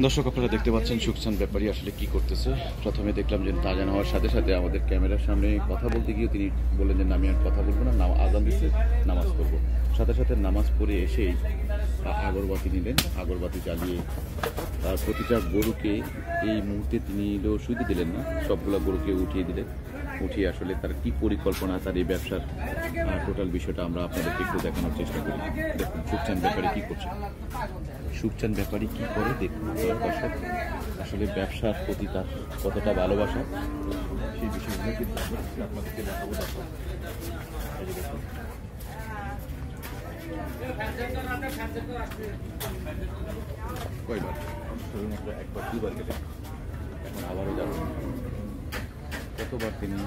দর্শক আপনারা দেখতে পাচ্ছেন সুখচান ব্যাপারী আসলে কি করতেছে। প্রথমে দেখলাম যে আজান হওয়ার সাথে সাথে আমাদের ক্যামেরার সামনে কথা বলতে গিয়ে তিনি বললেন যে আমি আর কথা বলবো না, আজান দিচ্ছে, নামাজ পড়বো। সাথে সাথে নামাজ পড়ে এসেই আগরবাতি নিলেন, আগরবাতি জ্বালিয়ে প্রতিটা গরুকে এই মুহূর্তে তিনি শুইতে দিলেন না, সবগুলো গরুকে উঠিয়ে দিলেন। উঠিয়ে আসলে তার কি পরিকল্পনা, তার এই ব্যবসার টোটাল বিষয়টা আমরা আপনাদেরকে একটু দেখানোর চেষ্টা করি। দেখুন সুখচান ব্যাপারী কি করছে, সুখচান ব্যাপারী কি করে দেখুন দর্শক। আসলে ব্যবসার প্রতি তার কতটা ভালোবাসা সেই বিষয়গুলো কিন্তু আপনাদেরকে দেখাবো। কয়বার শুধুমাত্র একবার দুবার গেলেন, এখন আবারও যাবেন। কতবার তিনি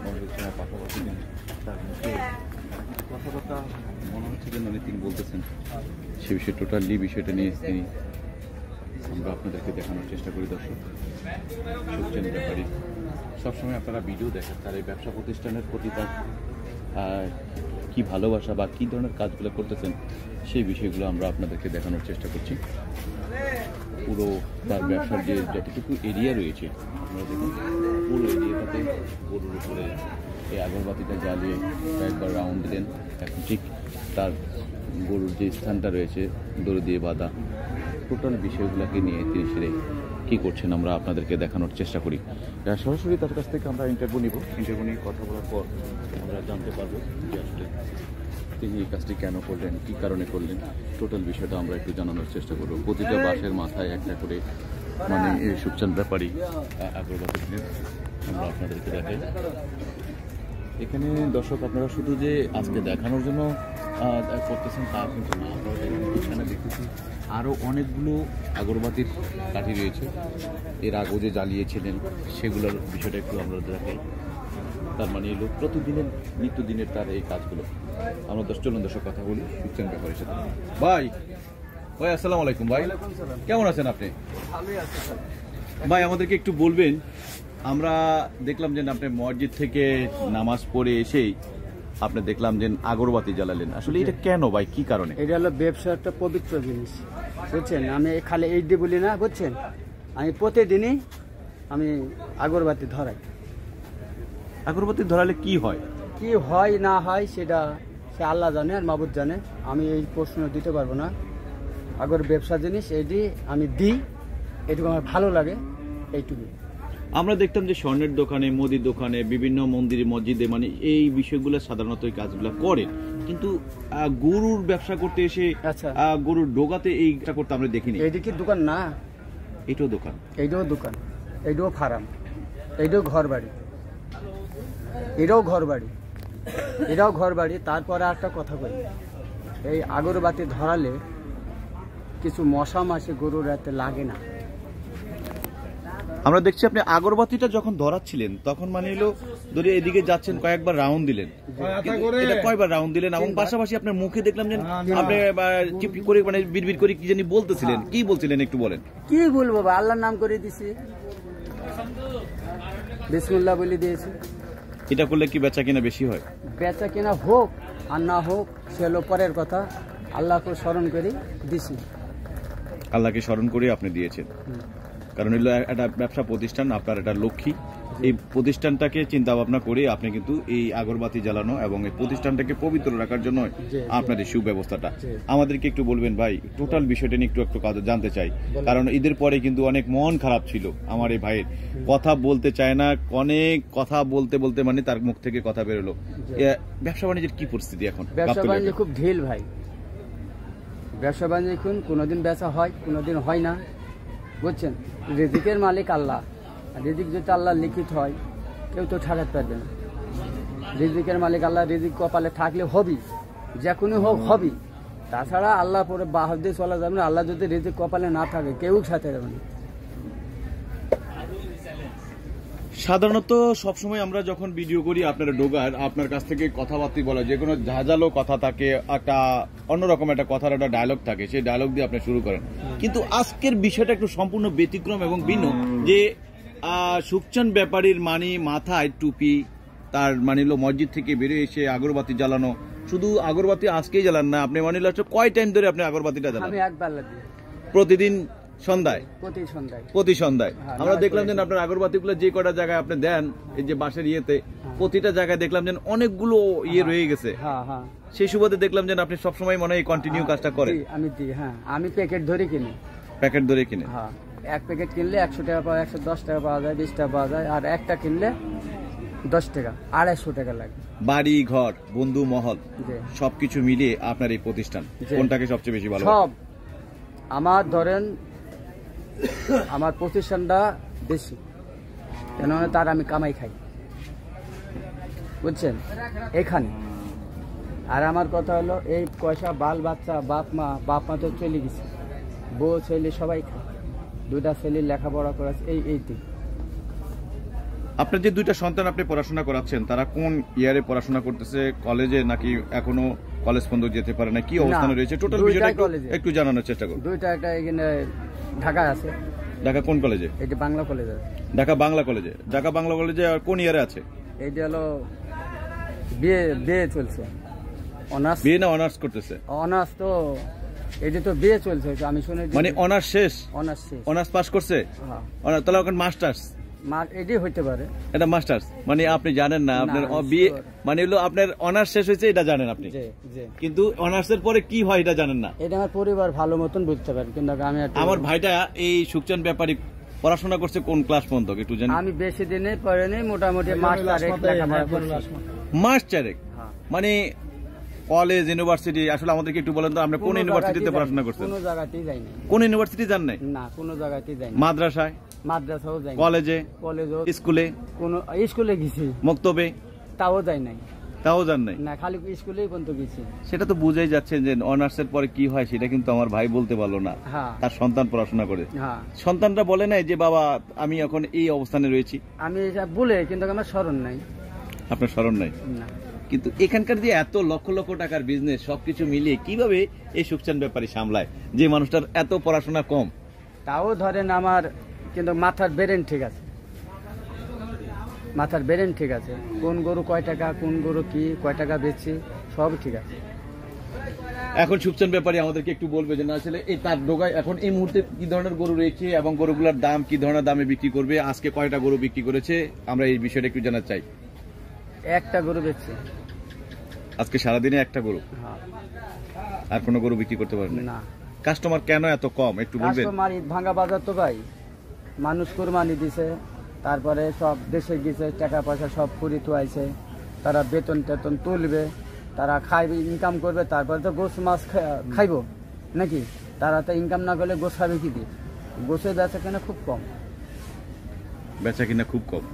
মনে হচ্ছে না পাশাপাশি দিন তার মুখে কথাবার্তা মনে হচ্ছে যেন তিনি বলতেছেন, সে বিষয়ে টোটালি বিষয়টা নিয়ে তিনি আমরা আপনাদেরকে দেখানোর চেষ্টা করি। দর্শক সুখচান ব্যাপারী সবসময় আপনারা ভিডিও দেখেন, তার এই ব্যবসা প্রতিষ্ঠানের প্রতি তার কি ভালোবাসা বা কী ধরনের কাজগুলো করতেছেন সেই বিষয়গুলো আমরা আপনাদেরকে দেখানোর চেষ্টা করছি। পুরো তার ব্যবসার যে যতটুকু এরিয়া রয়েছে আপনারা দেখুন, পুরো এরিয়াটাতে গরুর উপরে এই আগরবাতিটা জ্বালিয়ে একবার রাউন্ড দিলেন। এখন ঠিক তার গরুর যে স্থানটা রয়েছে দড়ি দিয়ে বাঁধা, টোটাল বিষয়গুলোকে নিয়ে তিনি সেরে কী করছেন আমরা আপনাদেরকে দেখানোর চেষ্টা করি। সরাসরি তার কাছ থেকে আমরা ইন্টারভিউ নিব। ইন্টারভিউ নিয়ে কথা বলার পর আমরা জানতে পারবো যে আসলে তিনি এই কাজটি কেন করলেন, কী কারণে করলেন, টোটাল বিষয়টা আমরা একটু জানানোর চেষ্টা করবো। প্রতিটা বাসের মাথায় একটা করে মানে এই সুখচান ব্যাপারী আগরবাতি দিলেন, আমরা আপনাদেরকে দেখাই। এখানে দর্শক আপনারা শুধু যে আজকে দেখানোর জন্য করতেছেন তা কিন্তু না, এখানে দেখতেছি আরও অনেকগুলো আগরবাতির কাঠি রয়েছে, এর আগেও যে জ্বালিয়েছিলেন সেগুলোর বিষয়টা একটু আমরা দেখাই। তার মানে এলো প্রতিদিনের নিত্যদিনের তার এই কাজগুলো। আমরা চলুন দর্শক কথা বলি সুখচান ব্যাপারীর সাথে। ভাই ভাই আসসালামু আলাইকুম। ভাই কেমন আছেন আপনি? ভাই আমাদেরকে একটু বলবেন, আমরা দেখলাম যে আপনি মসজিদ থেকে নামাজ পড়ে এসেই আপনি দেখলাম যে আগরবাতি জ্বালালেন, আসলে এটা কেন ভাই, কি কারণে? এটা হলো ব্যবসা একটা পবিত্র জিনিস, বুঝছেন। আমি খালি এই দিয়ে বলি না, বুঝছেন, আমি প্রতিদিনই আমি আগরবাতি ধরাই। আগরবাতি ধরালে কি হয়? কি হয় না হয় সেটা সে আল্লাহ জানে আর মাবুদ জানে, আমি এই প্রশ্ন দিতে পারবো না। আগর ব্যবসা জিনিস এটি আমি দিই, এটুকু আমার ভালো লাগে, এইটুকু। আমরা দেখতাম যে স্বর্ণের দোকানে, মুদির দোকানে, বিভিন্ন মন্দিরে মসজিদে মানে এই বিষয়গুলো সাধারণত এই কাজগুলো করে, কিন্তু গরুর ব্যবসা করতে এসে গরুর ডোগাতে এইটা করতে আমরা দেখিনি। এইটা কি দোকান না? এটাও দোকান, এইটাও দোকান, এইটাও ফার্ম, এইটাও ঘর বাড়ি, এটাও ঘর বাড়ি, এটাও ঘর বাড়ি। তারপরে একটা কথা বলি, এই আগরবাতি ধরালে কিছু মশা মাসে গরুর রাতে লাগে না। আমরা দেখছি আপনি আগরবাতিটা যখন ধরাচ্ছিলেন তখন মানে এলো ধরে এদিকে যাচ্ছেন, কয়েকবার রাউন্ড দিলেন, এটা কয়বার রাউন্ড দিলেন? এবং পাশাপাশি আপনার মুখে দেখলাম যে আপনি চিপি করে মানে বিড়বিড় করে কি জানি বলতেছিলেন, কি বলছিলেন একটু বলেন। কি বলবো, আল্লাহর নাম করে দিছি, বিসমিল্লাহ বলে দিয়েছি। এটা করলে কি বেচা কিনা বেশি হয়? বেচা কিনা হোক আর না হোক সে হলো পরের কথা, আল্লাহকে স্মরণ করে দিছি। আল্লাহকে স্মরণ করে আপনি দিয়েছেন, কারণ এগুলো একটা ব্যবসা প্রতিষ্ঠান, আপনার একটা লক্ষ্মী। এই প্রতিষ্ঠানটাকে চিন্তা ভাবনা করে আপনি কিন্তু এই আগরবাতি জ্বালানো এবং এই প্রতিষ্ঠানটাকে পবিত্র রাখার জন্য আপনার এই সুব্যবস্থাটা আমাদেরকে একটু বলবেন ভাই। টোটাল বিষয়টা নিয়ে একটু জানতে চাই, কারণ ঈদের পরে কিন্তু অনেক মন খারাপ ছিল আমার এই ভাইয়ের, কথা বলতে চায় না, অনেক কথা বলতে বলতে মানে তার মুখ থেকে কথা বেরোলো। ব্যবসা বাণিজ্যের কি পরিস্থিতি এখন? ব্যবসা বাণিজ্য খুব ঢিল ভাই, ব্যবসা বাণিজ্য এখন কোনোদিন বেচা হয়, কোনোদিন হয় না, বুঝছেন। রিজিকের মালিক আল্লাহ, রিজিক যদি আল্লাহ লিখিত হয় কেউ তো ঠেকাতে পারবে না। রিজিকের মালিক আল্লাহ, রিজিক কপালে থাকলে হবি, যে কোনো হোক হবি, তাছাড়া আল্লাহ পরে বাহার দিয়ে চলা যাবে না। আল্লাহ যদি রিজিক কপালে না থাকে কেউ সাথে যাবে না। সাধারণত সবসময় আমরা যখন ভিডিও করি আপনারা ডোগার আপনার কাছ থেকে কথাবার্তা বলা, যে কোনো ঝাঁঝালো কথা থাকে, একটা অন্যরকম একটা কথার একটা ডায়লগ থাকে, সেই ডায়লগ দিয়ে আপনি শুরু করেন। কিন্তু আজকের বিষয়টা একটু সম্পূর্ণ ব্যতিক্রম এবং ভিন্ন, যে সুখচান ব্যাপারীর মানে মাথায় টুপি, তার মানে মসজিদ থেকে বেরিয়ে এসে আগরবাতি জ্বালানো, শুধু আগরবাতি আজকেই জ্বালান না, আপনি মানে কয় টাইম ধরে আপনি আগরবাতিটা জ্বালান? আমি একবার প্রতিদিন সন্ধ্যায়? প্রতি সন্ধ্যায়। আমরা দেখলাম যে আপনার আগরবাতিগুলো যে কটা জায়গায় আপনি দেন, এই যে বাঁশের ইয়েতে, প্রতিটা জায়গায় দেখলাম যে অনেকগুলো ইয়ে রয়ে গেছে। সেই সুবাদে দেখলাম যে আপনি সবসময় মনে হয় কন্টিনিউ কাজটা করেন। আমি দিই, হ্যাঁ, আমি প্যাকেট ধরে কিনি। প্যাকেট ধরে কিনে? হ্যাঁ, এক প্যাকেট কিনলে 100 টাকা পাওয়া, 110 টাকা পাওয়া যায়, 20 টাকা পাওয়া যায়। আর একটা কিনলে 10 টাকা, 250 টাকা লাগে। বাড়ি ঘর বন্ধু মহল সবকিছু মিলিয়ে আপনার এই প্রতিষ্ঠান কোনটাকে সবচেয়ে বেশি ভালো? সব আমার ধরেন আমার প্রতিষ্ঠানটা বেশি, কেননা তার আমি কামাই খাই, বুঝছেন, এখানে। আর আমার কথা হলো এই পয়সা বাল বাচ্চা বাপ মা তো চলে গেছে, বউ ছেলে সবাই খায়, 2টা ছেলে লেখাপড়া করাচ্ছে, এই দিক। আপনার যে 2টা সন্তান আপনি পড়াশোনা করাচ্ছেন, তারা কোন ইয়ারে পড়াশোনা করতেছে? কলেজে নাকি এখনো কলেজ পর্যন্ত যেতে পারে না? কি অবস্থানে রয়েছে টোটাল বিষয়টা একটু জানানোর চেষ্টা করুন। 2টা, একটা এখানে ঢাকায় আছে। ঢাকা কোন কলেজে? এই যে বাংলা কলেজে। ঢাকা বাংলা কলেজে। ঢাকা বাংলা কলেজে আর কোন ইয়ারে আছে? এইটা হলো বিয়ে চলছে। অনার্স। বিয়ে না অনার্স করতেছে? অনার্স তো, এটা তো বিয়ে চলছে আমি শুনে। মানে অনার্স শেষ? অনার্স শেষ। অনার্স পাস করছে? হ্যাঁ। তাহলে এখন মাস্টার্স? এটাই হইতে পারে। এটা মাস্টার্স মানে আপনি জানেন না, আপনার বিয়ে মানে হলো আপনার অনার্স শেষ হয়েছে এটা জানেন আপনি, কিন্তু অনার্সের পরে কি হয় এটা জানেন না। এটা আমার পরিবার ভালো মতন বুঝতে পারে, কিন্তু আমি আমার ভাইটা এই সুখচাঁদ ব্যাপারী পড়াশোনা করছে কোন ক্লাস পর্যন্ত একটু জানি? আমি বেশি দিনে পড়িনি, মোটামুটি মাস 4 মানে কলেজ ইউনিভার্সিটি। আসলে আমাদেরকে একটু বলেন তো, আপনি কোন ইউনিভার্সিটিতে পড়াশোনা করছেন? কোনো জায়গাতেই যাইনি। কোন ইউনিভার্সিটি জান নাই? না, কোনো জায়গাতেই যাইনি। মাদ্রাসায়? মাদ্রাসাও যাইনি। কলেজে? স্কুলে? কোন স্কুলে গেছি। মক্তবে? তাও যাই নাই। তাও জান নাই? না, খালি স্কুলেই পর্যন্ত গেছি। সেটা তো বুঝাই যাচ্ছে যে অনার্সের পরে কি হয় সেটা কিন্তু আমার ভাই বলতে পারলো না। তার সন্তান পড়াশোনা করে, সন্তানরা বলে নাই যে বাবা আমি এখন এই অবস্থানে রয়েছি? আমি এটা বলে, কিন্তু আমার স্মরণ নাই। আপনার স্মরণ নাই? না। কিন্তু এখানকার যে এত লক্ষ লক্ষ টাকার বিজনেস সবকিছু মিলিয়ে কিভাবে এই সুখচাঁদ ব্যাপারী সামলায়, যে মানুষটার এত পড়াশোনা কম? তাও ধরেন আমার কিন্তু মাথার ব্রেন ঠিক আছে, মাথার ব্রেন ঠিক আছে। কোন গরু কয় টাকা, কোন গরু কি কয় টাকা বেচছি, সব ঠিক আছে। এখন সুখচাঁদ ব্যাপারী আমাদেরকে একটু বলবে যে না আসলে এই তার ডোগায় এখন এই মুহূর্তে কি ধরনের গরু রয়েছে এবং গরুগুলোর দাম কি ধরনের দামে বিক্রি করবে, আজকে কয়টা গরু বিক্রি করেছে, আমরা এই বিষয়টা একটু জানাতে চাই। একটা গরু বেচছে আজকে সারাদিনে, একটা গরু। আর কোনো গরু বিক্রি করতে পারবেন না? কাস্টমার কেন এত কম একটু বলবেন? কাস্টমার ভাঙা বাজার তো ভাই, মানুষ কুরবানি দিছে, তারপরে সব দেশে গেছে, টাকা পয়সা সব পুরি থুয়াইছে, তারা বেতন টেতন তুলবে, তারা খাইবে, ইনকাম করবে, তারপরে তো গোস মাছ খাইব নাকি? তারা তো ইনকাম না করলে গোস খাবে কি দিয়ে? গোসের বেচা কেনা খুব কম। বেচা কিনা খুব কম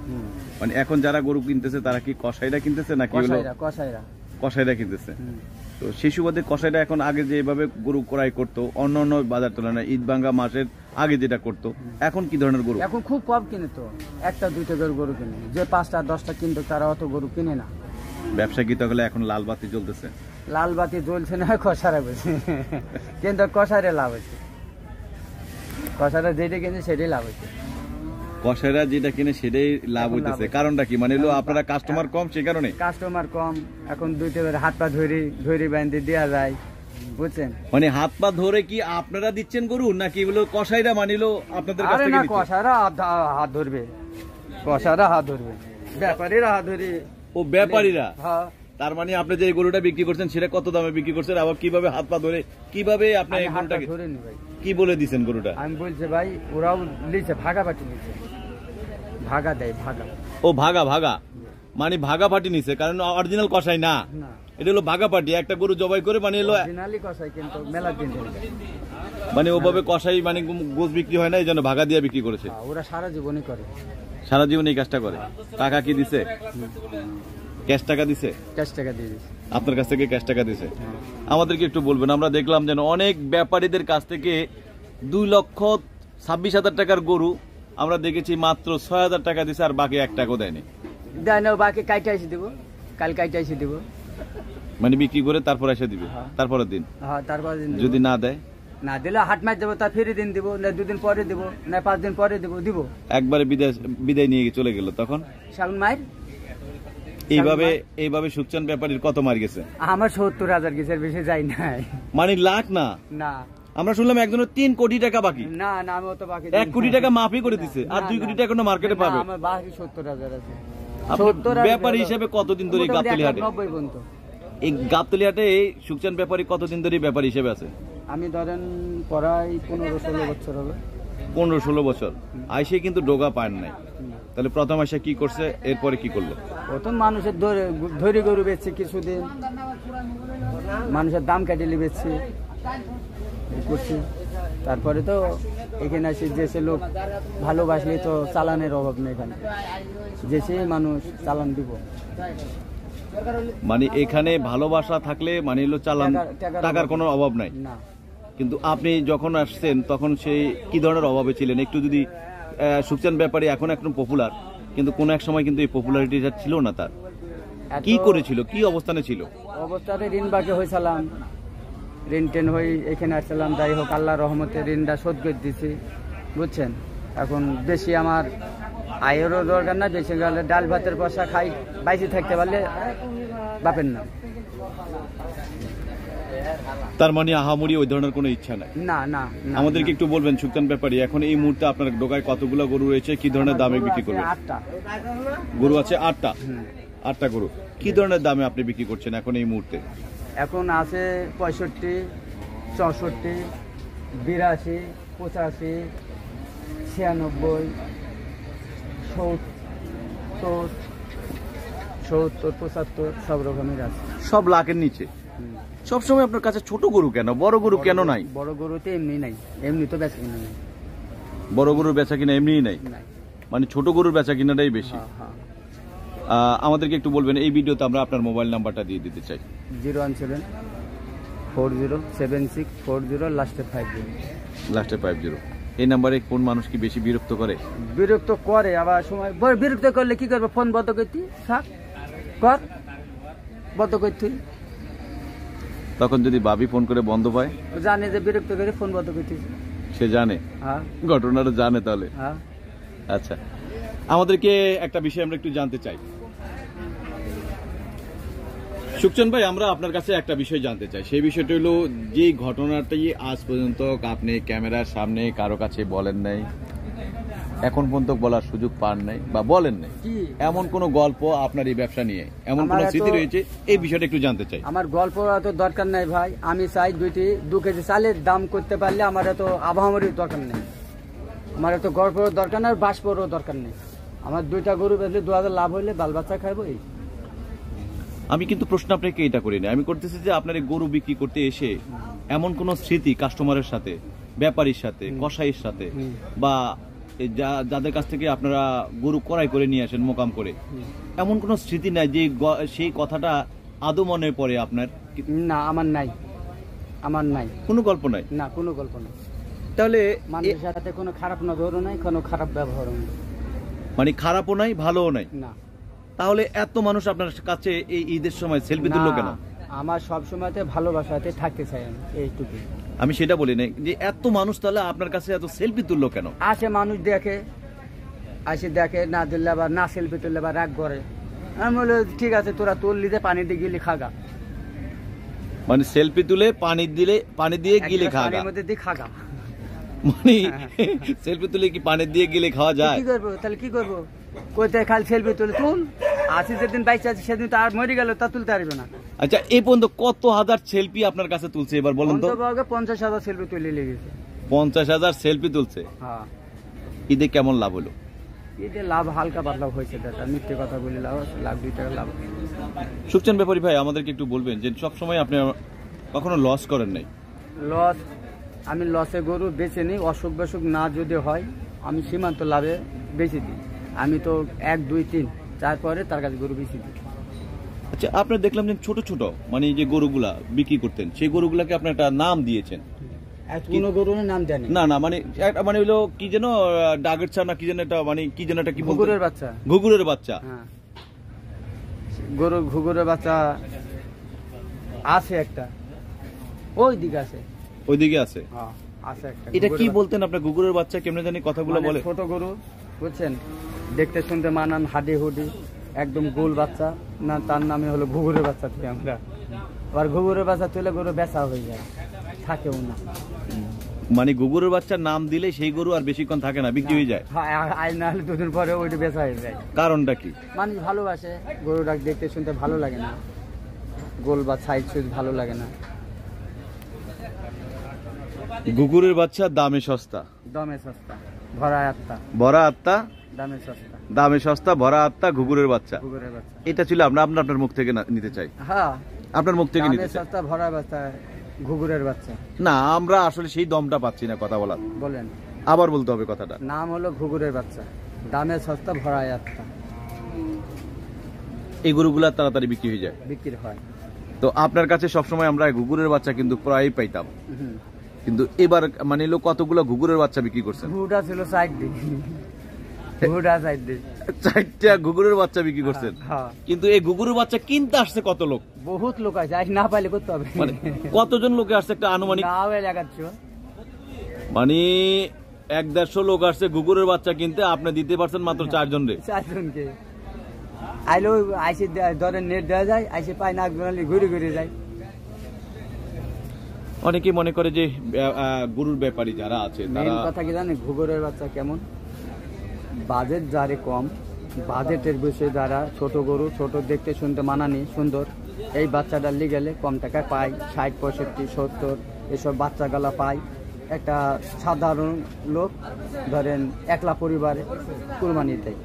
মানে এখন যারা গরু কিনতেছে তারা কি কসাইরা কিনতেছে নাকি? কসাইরা কিনতেছে। তো সেই সুবাদে কসাইরা এখন আগে যেভাবে গরু ক্রয় করতো অন্যান্য বাজার তুলনায় ঈদভাঙ্গা মাসের আগে যেটা করতো, এখন কি ধরনের গরু? এখন খুব কম কিনে, তো 1-2টা গরু কিনে। যে 5টা-10টা কিনতো তারা অত গরু কিনে না। ব্যবসা কি তাহলে এখন লাল বাতি জ্বলতেছে? লাল বাতি জ্বলছে না, কসারা বেশি কিন্তু কসারে লাভ হয়েছে। কসারা যেটা কিনে সেটাই লাভ হয়েছে। কসাইরা যেটা কিনে সেটাই লাভ হইতেছে, কারণটা কি? মানে আপনারা কাস্টমার কম, সেই কারণে? কাস্টমার কম, এখন 2টা হাত পা ধরে বাঁধে দেওয়া যায়, বুঝছেন? মানে হাত পা ধরে কি আপনারা দিচ্ছেন গরু নাকি বলো কসাইরা মানিলো আপনাদের কাছ থেকে? না, কসাইরা হাত ধরবে, কসাইরা হাত ধরবে, ব্যাপারীরা হাত ধরে। ও ব্যাপারীরা? হ্যাঁ। তার মানে আপনি যে গরুটা বিক্রি করছেন সেটা কত দামে বিক্রি করছেন, আবার কিভাবে হাত পা ধরে, কিভাবে আপনি এই গরুটাকে ধরেনি ভাই? কি বলে দিচ্ছেন গরুটা? আমি বলছি ভাই, ওরাও লিছে, ভাগা পাটি নিচ্ছে, ভাগা দেয়, ভাগা। ও ভাগা ভাগা মানে ভাগা পাটি নিছে, কারণ অরিজিনাল কসাই না, এটা হলো ভাগা পাটি। একটা গরু জবাই করে মানে হলো অরিজিনালি কসাই, কিন্তু মেলা দিন মানে ওভাবে কসাই মানে গোশ বিক্রি হয় না, এই জন্য ভাগা দিয়ে বিক্রি করেছে। ওরা সারা জীবনই করে, সারা জীবন এই কাজটা করে। টাকা কি দিছে? ক্যাশ টাকা দিছে? ক্যাশ টাকা দিয়ে দিছে। আপনার কাছ থেকে ক্যাশ টাকা দিছে? আমাদেরকে একটু বলবেন। আমরা দেখলাম যেন অনেক ব্যাপারীদের কাছ থেকে 2,26,000 টাকার গরু আমরা দেখেছি মাত্র 6,000 টাকা দিছে, আর বাকি 1 টাকাও দেয়নি। দেয় না, বাকি কাইটা এসে দিব, কাল কাইটা এসে দিব, মানে বিক্রি করে তারপর এসে দিবে তারপরের দিন। হ্যাঁ, তারপরের দিন। যদি না দেয়? না দিলে হাট মার দেবো, তার ফিরে দিন দিব, না 2 দিন পরে দিব, না 5 দিন পরে দিব। একবারে বিদায় নিয়ে চলে গেল তখন শাগুন মায়ের। এইভাবে সুখচাঁদ ব্যাপারীর কত মার গেছে? আমার 70,000 গেছে, বেশি যাই নাই। মানে লাখ না? না, আমরা শুনলাম একজনের 3 কোটি টাকা বাকি। না না, আমি অত বাকি 1 কোটি টাকা মাফই করে দিছে, আর 2 কোটি টাকা মার্কেটে পাবে। আমার বাকি 70,000 আছে। ব্যাপারী হিসেবে কতদিন ধরে গাবতলী হাটে? 90 পর্যন্ত। এই গাবতলী হাটে সুখচান ব্যাপারী কতদিন ধরে ব্যাপারী হিসেবে আছে? আমি ধরেন প্রায় 15-16 বছর হবে। 15-16 বছর। আইসে কিন্তু ডোগা পায় নাই। তাহলে প্রথম আইসা কি করছে, এরপরে কি করলো? প্রথম মানুষের ধরে গরু বেচছে কিছুদিন, মানুষের দাম কাটিয়ে বেচছে করছি। তারপরে তো এখানে আসে যেসে লোক ভালোবাসলে তো চালানের অভাব নেই, এখানে যেসে মানুষ চালান দিব। মানে এখানে ভালোবাসা থাকলে মানে হলো চালান, টাকার কোনো অভাব নাই না। কিন্তু আপনি যখন আসছেন তখন সেই কি ধরনের অভাবে ছিলেন? একটু যদি সুখচান ব্যাপারী এখন একদম পপুলার, কিন্তু কোন এক সময় কিন্তু এই পপুলারিটিটা ছিল না তার। কি করেছিল, কি অবস্থানে ছিল? অবস্থাতে ঋণ বাকি হয়েছিলাম, ঋণ টেন হয়ে এখানে আসছিলাম। যাই হোক, আল্লাহ রহমতে ঋণটা শোধ করে দিছি, বুঝছেন। এখন বেশি আমার আয়েরও দরকার না, বেশি গেলে ডাল ভাতের পয়সা খাই, বাইরে থাকতে পারলে বাপের নাম। তার মানে আহামরি ওই ধরনের কোনো ইচ্ছা নাই? না না। আমাদেরকে একটু বলবেন সুখচান ব্যাপারী, এখন এই মুহূর্তে আপনার ডোকায় কতগুলো গরু রয়েছে, কি ধরনের দামে বিক্রি করবেন? 8টা গরু আছে। 8টা? 8টা গরু কি ধরনের দামে আপনি বিক্রি করছেন এখন এই মুহূর্তে? এখন আছে 65, 64, 82, 85, 96, 70, 75 সব রকমের আছে। সব লাখের নিচে? সবসময় আপনার কাছে ছোট গরু কেন, বড় গরু কেন নাই? বড় গরুতে এমনি নাই, এমনি তো বেচা কিনা নাই। বড় গরুর বেচা কিনা এমনিই নাই, মানে ছোট গরুর বেচা কিনাটাই বেশি। আমাদেরকে একটু বলবেন, এই ভিডিওতে আমরা আপনার মোবাইল নাম্বারটা দিয়ে দিতে চাই। 017407640 লাস্টে 50। এই নাম্বারে কোন মানুষ কি বেশি বিরক্ত করে? বিরক্ত করে, আবার সময় বিরক্ত করলে কি করবে, ফোন বন্ধ করতি, থাক কর বন্ধ করতি। তখন যদি ভাবি ফোন করে বন্ধ পায়, জানে যে বিরক্ত করে ফোন বন্ধ করতে, সে জানে। হ্যাঁ, ঘটনাটা জানে তাহলে। হ্যাঁ। আচ্ছা, আমাদেরকে একটা বিষয় আমরা একটু জানতে চাই। সুখচান ভাই, আমরা আপনার কাছে একটা বিষয় জানতে চাই। সেই বিষয়টা হলো, যে ঘটনাটি আজ পর্যন্ত আপনি ক্যামেরার সামনে কারো কাছে বলেন নাই, এখন পর্যন্ত বলার সুযোগ পান নাই বা বলেন নাই, এমন কোন গল্প আপনার এই ব্যবসা নিয়ে, এমন কোন স্মৃতি রয়েছে, এই বিষয়টা একটু জানতে চাই। আমার গল্প এত দরকার নাই ভাই, আমি চাই 2 কেজি চালের দাম করতে পারলে আমার এত আবহাওয়ারই দরকার নেই, আমার এত গল্প দরকার নেই, বাষ্পরও দরকার নেই। আমার 2টা গরু বেচলে 2000 লাভ হইলে বাল বাচ্চা খাইবো। আমি কিন্তু প্রশ্ন আপনাকে এটা করি না, আমি করতেছি যে আপনার এই গরু বিক্রি করতে এসে এমন কোন স্মৃতি কাস্টমারের সাথে, ব্যাপারীর সাথে, কসাইয়ের সাথে, বা যাদের কাছ থেকে আপনারা গরু ক্রয় করে নিয়ে আসেন মোকাম করে, এমন কোন স্মৃতি নাই যে সেই কথাটা আদৌ মনে পড়ে আপনার? না, আমার নাই, আমার নাই কোনো গল্প নাই। না, কোনো গল্প নাই। তাহলে মানুষের সাথে কোনো খারাপ নজরও নাই, কোনো খারাপ ব্যবহারও নাই, মানে খারাপও নাই ভালোও নাই না। তাহলে এত মানুষ আপনার কাছে এই ঈদের সময় সেলফি তুললো কেন? আমার সব সময়তে ভালোবাসাতে থাকতে চাই আমি, এইটুকু। আমি সেটা বলি না যে এত মানুষ তাহলে আপনার কাছে এত সেলফি তুললো কেন? আসে মানুষ দেখে, আসে দেখে, না দিলে আবার না সেলফি তুললে আবার রাগ করে। আমি বলি ঠিক আছে, তোরা তুললি যে পানি দিয়ে গিলি খাগা। মানে সেলফি তুলে পানি দিয়ে গিলে খাগা, মধ্যে দিয়ে খাগা। মানে সেলফি তুলে কি পানি দিয়ে গিলে খাওয়া যায়? কি করবো তাহলে, কি করবো? কোথায় খালি সেলফি তুলে তুল, আসি যেদিন বাইচে আছে সেদিন তো আর মরে গেল, তা তুলতে পারবে না। আচ্ছা, এই পর্যন্ত কত হাজার সেলফি আপনার কাছে তুলছে এবার বলেন তো? 50,000 সেলফি তুলে লেগেছে। 50,000 সেলফি তুলছে। হ্যাঁ। ঈদে কেমন লাভ হলো? ঈদে লাভ হালকা পাতলা হয়েছে, দাদা মিথ্যে কথা বলি, লাভ 2 টাকা লাভ। সুখচান ব্যাপারী ভাই, আমাদেরকে একটু বলবেন যে সবসময় আপনি কখনো লস করেন নাই? লস, আমি লসে গরু বেচে নিই, অসুখ বেসুখ না যদি হয় আমি সীমান্ত লাভে বেশি দিই। আমি তো 1, 2, 3, 4 পরে তার কাছে গরু বেশি দিই। আচ্ছা, আপনার দেখলাম যে ছোট ছোট মানে যে গরুগুলা বিক্রি করতেন, সেই গরুগুলাকে আপনি একটা নাম দিয়েছেন। কোনো গরুর নাম দেন না? না মানে একটা মানে হলো কি যেন ডাগের ছা না কি যেন একটা, মানে কি যেন একটা, কি ঘুঘুরের বাচ্চা। ঘুঘুরের বাচ্চা। হ্যাঁ, গরু ঘুঘুরের বাচ্চা আছে একটা, ওই দিকে আছে। ওইদিকে আছে? হ্যাঁ, আছে একটা। এটা কি বলতেন আপনার? ঘুঘুরের বাচ্চা কেমনে জানি কথাগুলো বলে? ছোট গরু, বুঝছেন, দেখতে শুনতে মানান, হাডি হুডি, একদম গোল বাচ্চা না, তার নামে হলো ঘুঘুরের বাচ্চা থেকে আমরা। আবার ঘুঘুরের বাচ্চা তুলে গরু বেচা হয়ে যায়, থাকেও না। মানে ঘুঘুরের বাচ্চার নাম দিলে সেই গরু আর বেশিক্ষণ থাকে না, বিক্রি হয়ে যায়। আজ না হলে দুদিন পরে ওইটা বেচা হয়ে যায়। কারণটা কি? মানুষ ভালোবাসে গরুটা দেখতে শুনতে ভালো লাগে না, গোল বা সাইজ সুইজ ভালো লাগে না। ঘুঘুরের বাচ্চা দামে সস্তা, দামে সস্তা, ভরা আত্মা, ভরা আত্মা, দামে সস্তা, দামে সস্তা, ভরা আত্মা ঘুঘুরের বাচ্চা। ঘুঘুরের বাচ্চা এটা ছিল আপনার মুখ থেকে নিতে চাই। হ্যাঁ, আপনার মুখ থেকে দামে নিতে চাই। সস্তা, ভরা বাচ্চা, ঘুঘুরের বাচ্চা। না, আমরা আসলে সেই দমটা পাচ্ছি না কথা বলার। বলেন, আবার বলতে হবে কথাটা। নাম হলো ঘুঘুরের বাচ্চা, দামে সস্তা, ভরা আত্মা। এই গরুগুলা তাড়াতাড়ি বিক্রি হয়ে যায়, বিক্রি হয়। তো আপনার কাছে সবসময় আমরা ঘুঘুরের বাচ্চা কিন্তু প্রায়ই পাইতাম, হুম। কিন্তু এবার মানে লোক কতগুলো ঘুঘুরের বাচ্চা বিক্রি করছেন? ঘুঘুটা ছিল 60 দিন, ঘুঘুটা 60 দিন, 4টা ঘুঘুরের বাচ্চা বিক্রি করছেন। হ্যাঁ। কিন্তু এই ঘুঘুরের বাচ্চা কিনতে আসছে কত লোক? বহুত লোক আছে, আজ না পাইলে করতে হবে। মানে কতজন লোকে আসছে একটা আনুমানিক? না হয়ে লাগাচ্ছ, মানে 1-150 লোক আসছে ঘুঘুরের বাচ্চা কিনতে, আপনি দিতে পারছেন মাত্র 4 জন রে। 4 জনকে আইলো, আইসে ধরে নেট দেওয়া যায়, আইসে পায় না, ঘুরে ঘুরে যায়। অনেকে মনে করে যে গরুর ব্যাপারী যারা আছে মেইন তারা, কথা কি জানে, ঘুঘুরের বাচ্চা কেমন, বাজেট যারে কম, বাজেটের বিষয়ে যারা ছোট গরু, ছোট দেখতে শুনতে মানানি সুন্দর, এই বাচ্চাটা নিয়ে গেলে কম টাকায় পায়, 60, 65, 70 এসব বাচ্চাগুলা পায়। একটা সাধারণ লোক ধরেন একলা পরিবারে কুরবানি দেয়।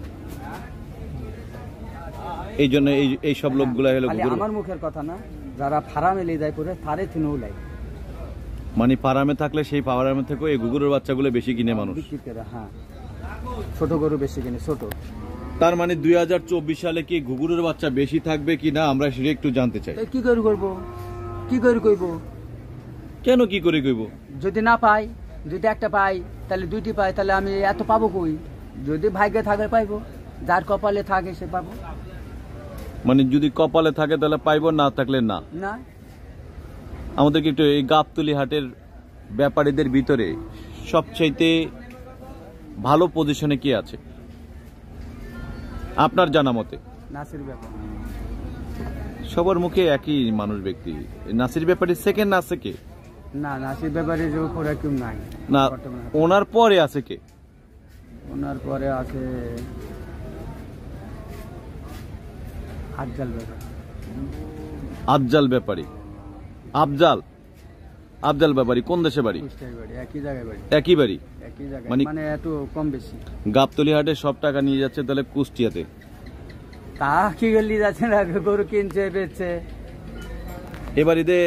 এই জন্য এই সব লোকগুলা হলো খালি ঘুঘুর। আমার মুখের কথা না, যারা ফার্মে লিয়ে যায় পরে তারে থিনেও লাই, মানে ফার্মে থাকলে সেই ফার্মে থেকে এই ঘুঘুরের বাচ্চাগুলো বেশি কিনে মানুষ বিক্রি করে। হ্যাঁ, ছোট গরু বেশি কিনে, ছোট। তার মানে 2024 সালে কি ঘুঘুরের বাচ্চা বেশি থাকবে কিনা আমরা সেটা একটু জানতে চাই। কি করে করবো, কি করে কইব? কেন কি করে কইব? যদি না পাই, যদি একটা পাই তাহলে 2টি পাই, তাহলে আমি এত পাবো কই? যদি ভাগ্যে থাকে পাইবো, যার কপালে থাকে সে পাবো। মানে যদি কপালে থাকে তাহলে পাইবো, না থাকলে না। না, আমাদেরকে একটু এই গাবতলী হাটের ব্যাপারীদের ভিতরে সবচাইতে ভালো পজিশনে কি আছে আপনার জানা মতে? নাসির ব্যাপার। সবার মুখে একই মানুষ ব্যক্তি, নাসির ব্যাপারী সেকেন্ড আছে কে? না, নাসির ব্যাপারে যে উপরে কেউ নাই না, বর্তমানে। ওনার পরে আছে কে? ওনার পরে আছে আফজাল ব্যাপার। আফজাল ব্যাপারী। আফজাল ব্যাপারী কোন দেশে বাড়ি? কুষ্টিয়ার বাড়ি, একই জায়গায় বাড়ি, একই বাড়ি, একই জায়গায়, মানে- মানে একটু কম বেশি। গাবতলী হাটে সব টাকা নিয়ে যাচ্ছে তাহলে কুষ্টিয়াতে। তা কি গেলি যাচ্ছে না, গরু কিনছে বেচছে। এবার ঈদে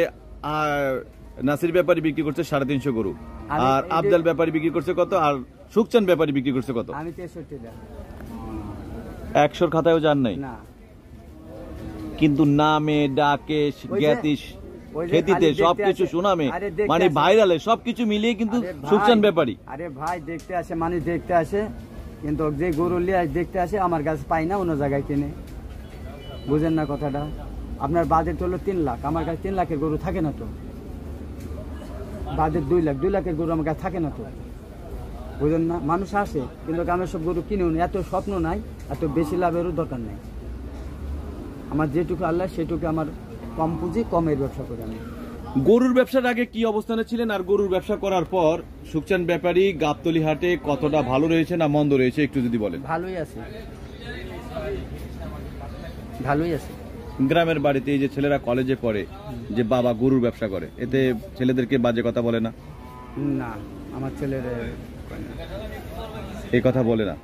নাসির ব্যাপারী বিক্রি করছে 350 গরু, আমি আর এই যে- আফজাল ব্যাপারী বিক্রি করছে কত, আর সুখচান ব্যাপারী বিক্রি করছে কত? আমি 63 টাকা। 100 খাতায়ও যান নাই, না, কিন্তু নামে ডাকে ওই যে- জ্ঞাতিস ওই যে খ্যাতিতে খালি দেখতে সবকিছু আসে। সুনামে, আরে দেখতে মানে আসে। ভাইরালে সবকিছু মিলিয়ে কিন্তু আরে ভাই, সুখচান ব্যাপারী। আরে ভাই দেখতে আসে, মানুষ দেখতে আসে, কিন্তু যে গরু লিয়ে দেখতে আসে আমার কাছে পাই না, অন্য জায়গায় কিনে। বুঝেন না কথাটা? আপনার বাজেট হলো 3 লাখ, আমার কাছে 3 লাখের গরু থাকে না তো। বাজেট 2 লাখ, 2 লাখের গরু আমার কাছে থাকে না তো। বুঝেন না? মানুষ আসে, কিন্তু আমি সব গরু কিনেও না। এত স্বপ্ন নাই, এত বেশি লাভেরও দরকার নেই। আমার যেটুকু আল্লাহ সেটুকু, আমার কম পুঁজি কমের ব্যবসা করি আমি। গরুর ব্যবসার আগে কি অবস্থানে ছিলেন, আর গরুর ব্যবসা করার পর সুখচান ব্যাপারী গাবতলী হাটে কতটা ভালো রয়েছে না মন্দ রয়েছে একটু যদি বলেন। ভালোই আছে, ভালোই আছে। গ্রামের বাড়িতে এই যে ছেলেরা কলেজে পড়ে যে বাবা গরুর ব্যবসা করে, এতে ছেলেদেরকে বাজে কথা বলে না? না, আমার ছেলের এই কথা বলে না।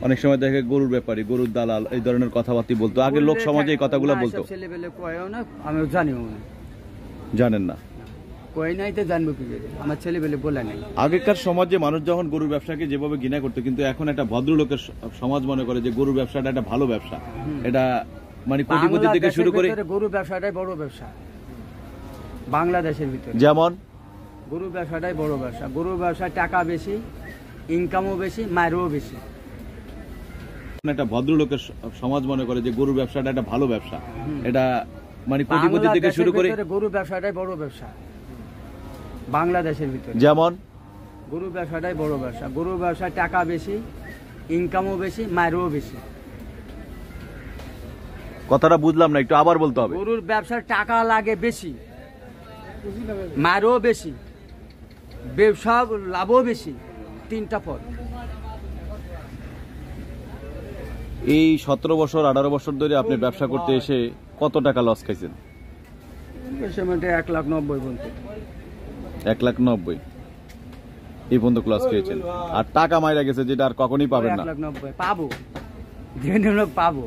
অনেক সময় দেখে গরুর ব্যাপারী, গরুর দালাল এই ধরনের কথাবার্তা বলতো, আগে লোক সমাজে এই কথাগুলো বলতো। ছেলেবেলে কয়েও না, আমিও জানিও না। জানেন না? কই নাই তো জানবো কি করে? আমার ছেলেবেলে বলে নাই। আগেকার সমাজে মানুষ যখন গরুর ব্যবসাকে যেভাবে ঘৃণা করতো, কিন্তু এখন একটা ভদ্রলোকের সমাজ মনে করে যে গরুর ব্যবসাটা একটা ভালো ব্যবসা। এটা মানে কোটিপতি থেকে শুরু করে গরু ব্যবসাটাই বড় ব্যবসা বাংলাদেশের ভিতরে। যেমন গরু ব্যবসাটাই বড় ব্যবসা। গরু ব্যবসায় টাকা বেশি, ইনকামও বেশি, মায়েরও বেশি। একটা ভদ্রলোকের সমাজ মনে করে যে গরুর ব্যবসাটা একটা ভালো ব্যবসা। এটা মানে কোটিপতি থেকে শুরু করে গরু ব্যবসাটাই বড় ব্যবসা বাংলাদেশের ভিতরে। যেমন গরু ব্যবসাটাই বড় ব্যবসা। গরু ব্যবসায় টাকা বেশি, ইনকামও বেশি, মায়েরও বেশি। কথাটা বুঝলাম না, একটু আবার বলতে হবে। গরুর ব্যবসার টাকা লাগে বেশি, মায়েরও বেশি। ব্যবসা লাভও বেশি, 3টা পথ। এই 17 বছর 18 বছর ধরে আপনি ব্যবসা করতে এসে কত টাকা লস খাইছেন? মোটামুটি 1,90,000 পর্যন্ত। 1,90,000 এই পর্যন্ত লস খেয়েছেন, আর টাকা মাইরা গেছে যেটা আর কখনই পাবেন না। 1,90,000 পাবো, যেন পাবো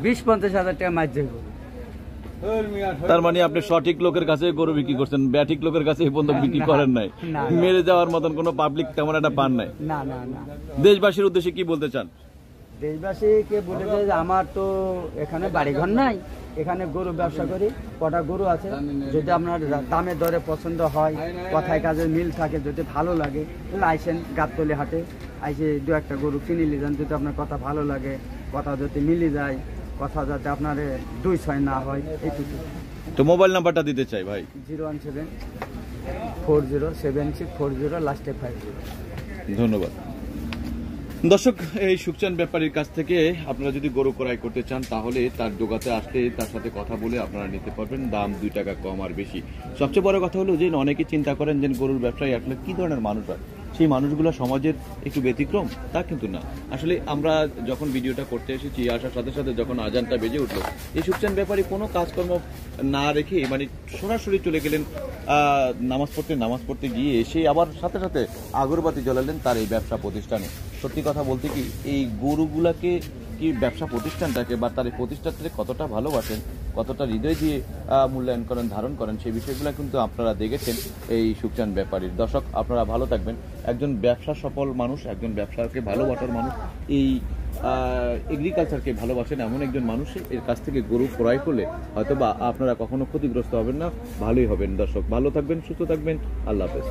20-50 হাজার টাকা মাছ যাইব। তার মানে আপনি সঠিক লোকের কাছে গরু বিক্রি করছেন, ব্যাঠিক লোকের কাছে এই পর্যন্ত বিক্রি করেন নাই। না। মেরে যাওয়ার মতন কোনো পাবলিক তেমন একটা পান নাই। না না না। দেশবাসীর উদ্দেশ্যে কি বলতে চান? দেশবাসীকে বলে যে আমার তো এখানে বাড়িঘর নাই, এখানে গরু ব্যবসা করি, কটা গরু আছে, যদি আপনার দামে দরে পছন্দ হয়, কথায় কাজে মিল থাকে, যদি ভালো লাগে তাহলে আইসেন গাবতলী হাটে, আইসে 2-1টা গরু কিনে নিয়ে যান। যদি আপনার কথা ভালো লাগে, কথা যদি মিলে যায়, কথা যাতে আপনার 2-6 না হয়, এইটুকু। তো মোবাইল নাম্বারটা দিতে চাই ভাই। 017407640 লাস্টে 50। ধন্যবাদ। দর্শক, এই সুখচান ব্যাপারীর কাছ থেকে আপনারা যদি গরু ক্রয় করতে চান তাহলে তার দোকানে আসলে তার সাথে কথা বলে আপনারা নিতে পারবেন, দাম 2 টাকা কম আর বেশি। সবচেয়ে বড় কথা হলো যে অনেকে চিন্তা করেন যে গরুর ব্যবসায় আসলে কি ধরনের মানুষ হয়, সেই মানুষগুলো সমাজের একটু ব্যতিক্রম, তা কিন্তু না। আসলে আমরা যখন ভিডিওটা করতে এসেছি, আসার সাথে সাথে যখন আজানটা বেজে উঠলো, এই সুখচান ব্যাপারী কোনো কাজকর্ম না রেখে মানে সরাসরি চলে গেলেন নামাজ পড়তে গিয়ে এসে আবার সাথে সাথে আগরবাতি জ্বালালেন তার এই ব্যবসা প্রতিষ্ঠানে। সত্যি কথা বলতে কি, এই গরুগুলাকে কি ব্যবসা প্রতিষ্ঠানটাকে বা তার এই প্রতিষ্ঠানটাকে কতটা ভালোবাসেন, কতটা হৃদয় দিয়ে মূল্যায়ন করেন, ধারণ করেন, সেই বিষয়গুলো কিন্তু আপনারা দেখেছেন এই সুখচান ব্যাপারীর। দর্শক, আপনারা ভালো থাকবেন। একজন ব্যবসা সফল মানুষ, একজন ব্যবসাকে ভালোবাসার মানুষ, এই এগ্রিকালচারকে ভালোবাসেন এমন একজন মানুষের এর কাছ থেকে গরু ক্রয় করলে হয়তো বা আপনারা কখনো ক্ষতিগ্রস্ত হবেন না, ভালোই হবেন। দর্শক, ভালো থাকবেন, সুস্থ থাকবেন, আল্লাহ হাফেজ।